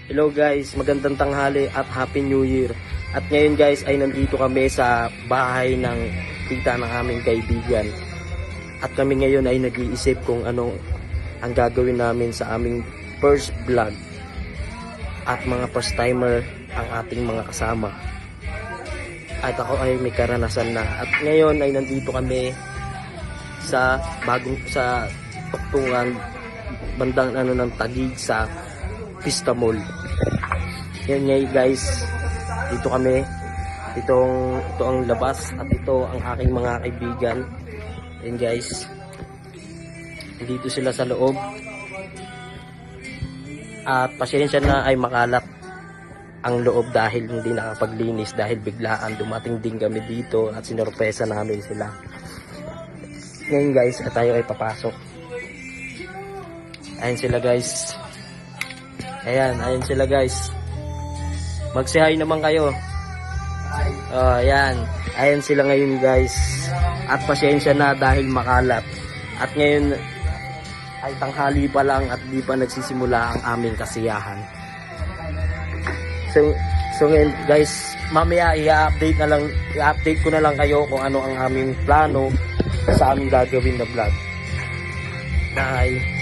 Hello guys, magandang tanghali at Happy New Year. At ngayon guys ay nandito kami sa bahay ng tita ng aming kaibigan. At kami ngayon ay nag-iisip kung ano ang gagawin namin sa aming first vlog. At mga first timer ang ating mga kasama. At ako ay may karanasan na. At ngayon ay nandito kami sa tuktungan bandang ng Taguig sa Vista Mall. Yan ngayon guys, dito kami. Ito ang labas at ito ang aking mga kaibigan. Yan guys, dito sila sa loob. At pasensya na ay makalat ang loob dahil hindi nakapaglinis dahil biglaan dumating din kami dito at sinorpresa namin sila. Ngayon guys, at tayo ay papasok. Ayan sila guys. Ayan sila guys. Mag-say hi naman kayo. Ayan. Ayan sila ngayon guys. At pasensya na dahil makalat. At ngayon ay tanghali pa lang at di pa nagsisimula ang aming kasiyahan. So ngayon guys, mamaya i-update ko na lang kayo kung ano ang aming plano sa aming gagawin na vlog. Bye.